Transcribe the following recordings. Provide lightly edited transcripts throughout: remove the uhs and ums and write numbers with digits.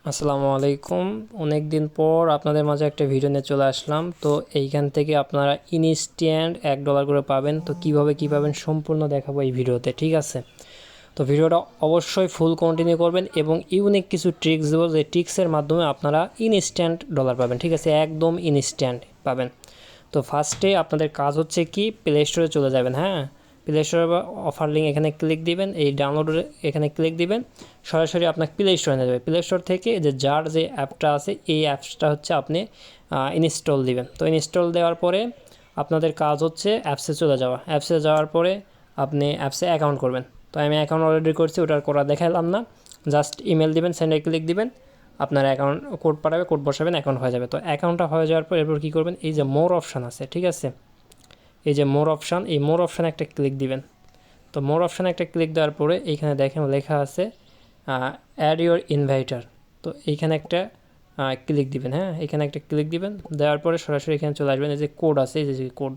আসসালামু আলাইকুম। অনেক দিন পর আপনাদের মাঝে একটা ভিডিও নিয়ে চলে আসলাম। তো এইখান থেকে আপনারা ইনস্ট্যান্ট $1 করে পাবেন। তো কিভাবে কী পাবেন সম্পূর্ণ দেখাবো এই ভিডিওতে, ঠিক আছে? তো ভিডিওটা অবশ্যই ফুল কন্টিনিউ করবেন এবং ইউনিক কিছু ট্রিক্স দেবো, যে ট্রিক্সের মাধ্যমে আপনারা ইনস্ট্যান্ট ডলার পাবেন, ঠিক আছে? একদম ইনস্ট্যান্ট পাবেন। তো ফার্স্টে আপনাদের কাজ হচ্ছে কি, প্লে স্টোরে চলে যাবেন। হ্যাঁ, প্লে স্টোরে বা অফার লিঙ্ক এখানে ক্লিক দিবেন, এই ডাউনলোডের এখানে ক্লিক দিবেন, সরাসরি আপনাকে প্লে স্টোরে নিয়ে যাবে। প্লে স্টোর থেকে যে অ্যাপটা আছে, এই অ্যাপসটা হচ্ছে আপনি ইনস্টল দিবেন। তো ইনস্টল দেওয়ার পরে আপনাদের কাজ হচ্ছে অ্যাপসে চলে যাওয়া। অ্যাপসে যাওয়ার পরে আপনি অ্যাপসে অ্যাকাউন্ট করবেন। তো আমি অ্যাকাউন্ট অলরেডি করছি, ওটার করা দেখালাম না। জাস্ট ইমেল দিবেন, সেন্ডে ক্লিক দিবেন, আপনার অ্যাকাউন্ট কোড পাঠাবে, কোড বসাবেন, অ্যাকাউন্ট হয়ে যাবে। তো অ্যাকাউন্টটা হয়ে যাওয়ার পর এরপর কী করবেন, এই যে মোর অপশান আছে, ঠিক আছে? এই যে মোর অপশান, এই মোর অপশানে একটা ক্লিক দিবেন। তো মোর অপশানে একটা ক্লিক দেওয়ার পরে এইখানে দেখেন লেখা আছে অ্যাড ইউর ইনভাইটার। তো এইখানে একটা ক্লিক দিবেন। হ্যাঁ, এখানে একটা ক্লিক দিবেন, দেওয়ার পরে সরাসরি এখানে চলে আসবেন। এই যে কোড আছে, এই যে কোড,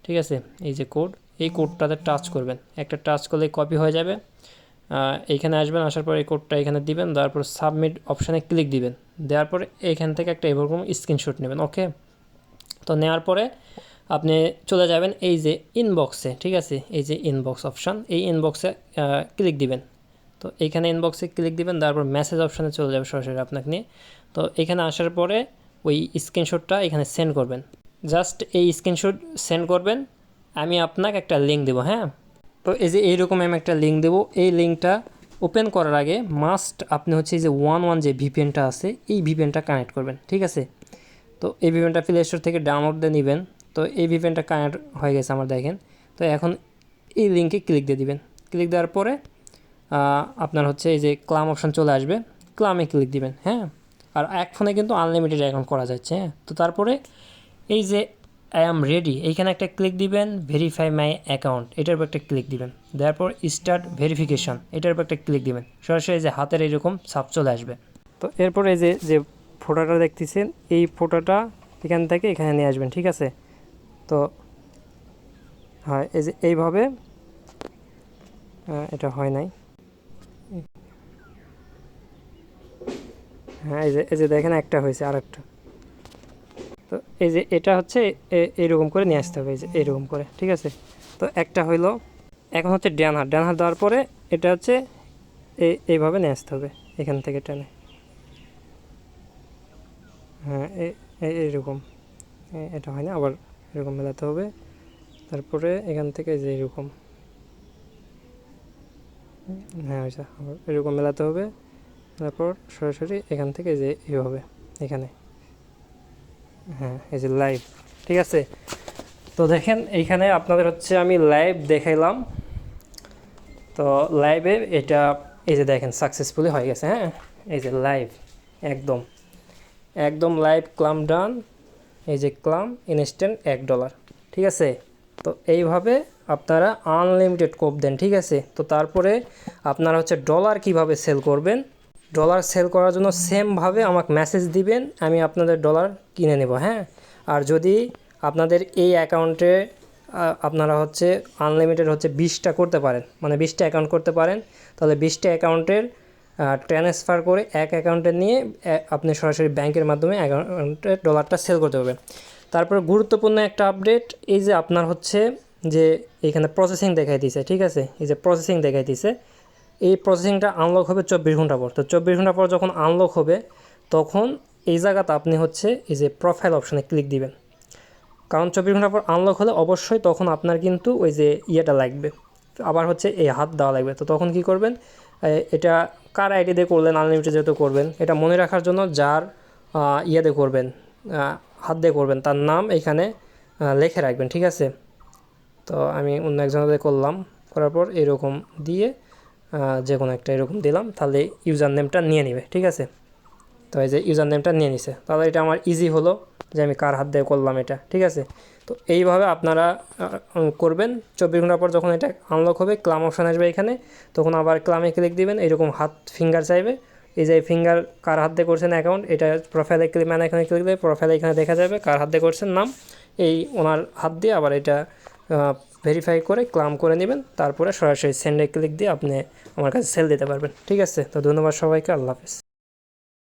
ঠিক আছে? এই যে কোড, এই কোডটাতে টাচ করবেন। একটা টাচ করলে কপি হয়ে যাবে। এইখানে আসবেন, আসার পর এই কোডটা এখানে দিবেন, দেওয়ার পর সাবমিট অপশানে ক্লিক দিবেন। দেওয়ার পরে এইখান থেকে একটা এরকম স্ক্রিনশট নেবেন। ওকে, তো নেওয়ার পরে আপনি চলে যাবেন এই যে ইনবক্সে, ঠিক আছে? এই যে ইনবক্স অপশান, এই ইনবক্সে ক্লিক দিবেন। তো এইখানে ইনবক্সে ক্লিক দিবেন, তারপর মেসেজ অপশানে চলে যাবে সরাসরি আপনাকে নিয়ে। তো এখানে আসার পরে ওই স্ক্রিনশটটা এখানে সেন্ড করবেন। জাস্ট এই স্ক্রিনশট সেন্ড করবেন। আমি আপনাকে একটা লিঙ্ক দেবো। হ্যাঁ, তো এই যে এইরকম আমি একটা লিঙ্ক দেবো। এই লিঙ্কটা ওপেন করার আগে মাস্ট আপনি হচ্ছে এই যে 1 যে ভিপিএনটা আছে, এই ভিপিএনটা কানেক্ট করবেন, ঠিক আছে? তো এই ভিপিএনটা প্লে স্টোর থেকে ডাউনলোড দিয়ে নেবেন। তো এই ভিপিএনটা কানেক্ট হয়ে গেছে আমার, দেখেন। তো এখন এই লিঙ্কে ক্লিক দিয়ে দিবেন। ক্লিক দেওয়ার পরে আপনার হচ্ছে এই যে ক্লাম অপশান চলে আসবে, ক্লামে ক্লিক দিবেন। হ্যাঁ, আর এক ফোনে কিন্তু আনলিমিটেড অ্যাকাউন্ট করা যাচ্ছে। হ্যাঁ, তো তারপরে এই যে আই অ্যাম রেডি, এইখানে একটা ক্লিক দিবেন, ভেরিফাই মাই অ্যাকাউন্ট, এটার উপর একটা ক্লিক দিবেন। দেওয়ার পর স্টার্ট ভেরিফিকেশান, এটার উপর একটা ক্লিক দিবেন। সরাসরি এই যে হাতের এইরকম ছাপ চলে আসবে। তো এরপর এই যে যে ফটোটা দেখতেছেন, এই ফটোটা এখান থেকে এখানে নিয়ে আসবেন, ঠিক আছে? তো হ্যাঁ, এই যে এইভাবে, এটা হয় নাই। হ্যাঁ, এই যে দেখেন একটা হয়েছে, আর একটা। তো এই যে এটা হচ্ছে এইরকম করে নিয়ে আসতে হবে, এই যে এইরকম করে, ঠিক আছে? তো একটা হইলো। এখন হচ্ছে ডান হাত দেওয়ার পরে এটা হচ্ছে এইভাবে নিয়ে আসতে হবে, এখান থেকে টেনে। হ্যাঁ, এইরকম। এটা হয় না, আবার এরকম মেলাতে হবে। তারপরে এখান থেকে যে এরকম, হ্যাঁ হয়েছে, আবার এরকম মেলাতে হবে। তারপর সরাসরি এখান থেকে যে এইভাবে এখানে, হ্যাঁ, এই যে লাইভ, ঠিক আছে? তো দেখেন এইখানে আপনাদের হচ্ছে আমি লাইভ দেখাইলাম। তো লাইভে এটা এই যে দেখেন সাকসেসফুলি হয়ে গেছে। হ্যাঁ, এই যে লাইভ, একদম একদম লাইভ ক্লাম ডান। এই যে ক্লাম ইনস্ট্যান্ট $1, ঠিক আছে? তো এইভাবে আপনারা আনলিমিটেড কোপ দেন, ঠিক আছে? তো তারপরে আপনারা হচ্ছে ডলার কিভাবে সেল করবেন, ডলার সেল করার জন্য সেমভাবে আমাকে মেসেজ দিবেন, আমি আপনাদের ডলার কিনে নেব। হ্যাঁ, আর যদি আপনাদের এই অ্যাকাউন্টে আপনারা হচ্ছে আনলিমিটেড হচ্ছে 20টা করতে পারেন, মানে 20টা অ্যাকাউন্ট করতে পারেন, তাহলে 20টা অ্যাকাউন্টের ট্রান্সফার করে এক অ্যাকাউন্টে নিয়ে আপনি সরাসরি ব্যাংকের মাধ্যমে অ্যাকাউন্টে ডলারটা সেল করতে পারবেন। তারপরে গুরুত্বপূর্ণ একটা আপডেট, এই যে আপনার হচ্ছে যে এখানে প্রসেসিং দেখাই দিছে, ঠিক আছে? এই যে প্রসেসিং দেখাই দিছে, এই প্রসেসিংটা আনলক হবে 24 ঘন্টা পর। তো 24 ঘন্টা পর যখন আনলক হবে, তখন এই জায়গাতে আপনি হচ্ছে এই যে প্রোফাইল অপশানে ক্লিক দিবেন। কারণ 24 ঘন্টা পর আনলক হলে অবশ্যই তখন আপনার কিন্তু ওই যে ইয়েটা লাগবে, আবার হচ্ছে এই হাত দেওয়া লাগবে। তো তখন কি করবেন, এটা কার আইডি দিয়ে করলেন, আনলিমিটেড যেহেতু করবেন, এটা মনে রাখার জন্য যার ইয়েতে করবেন, হাত দিয়ে করবেন, তার নাম এখানে লিখে রাখবেন, ঠিক আছে? তো আমি অন্য একজনের করলাম, করার পর এরকম দিয়ে যে কোনো একটা এরকম দিলাম, তাহলে ইউজার নেমটা নিয়ে নেবে, ঠিক আছে? তো এই যে ইউজার নেমটা নিয়ে নিছে, তাহলে এটা আমার ইজি হলো যে আমি কার হাত দিয়ে করলাম এটা, ঠিক আছে? তো এইভাবে আপনারা করবেন। 24 ঘন্টা পর যখন এটা আনলক হবে, ক্লাম অপশান আসবে এখানে, তখন আবার ক্লামে ক্লিক দিবেন, এরকম হাত ফিঙ্গার চাইবে। এই যে ফিঙ্গার কার হাত দিয়ে করছেন অ্যাকাউন্ট, এটা প্রোফাইলে ক্লিক, মানে এখানে ক্লিক দিয়ে প্রোফাইলে এখানে দেখা যাবে কার হাত দিয়ে করছেন নাম, এই ওনার হাত দিয়ে আবার এটা ভেরিফাই করে ক্লাম করে নেবেন। তারপরে সরাসরি সেন্ডে ক্লিক দিয়ে আপনি আমার কাছে সেল দিতে পারবেন, ঠিক আছে? তো ধন্যবাদ সবাইকে, আল্লাহ হাফেজ।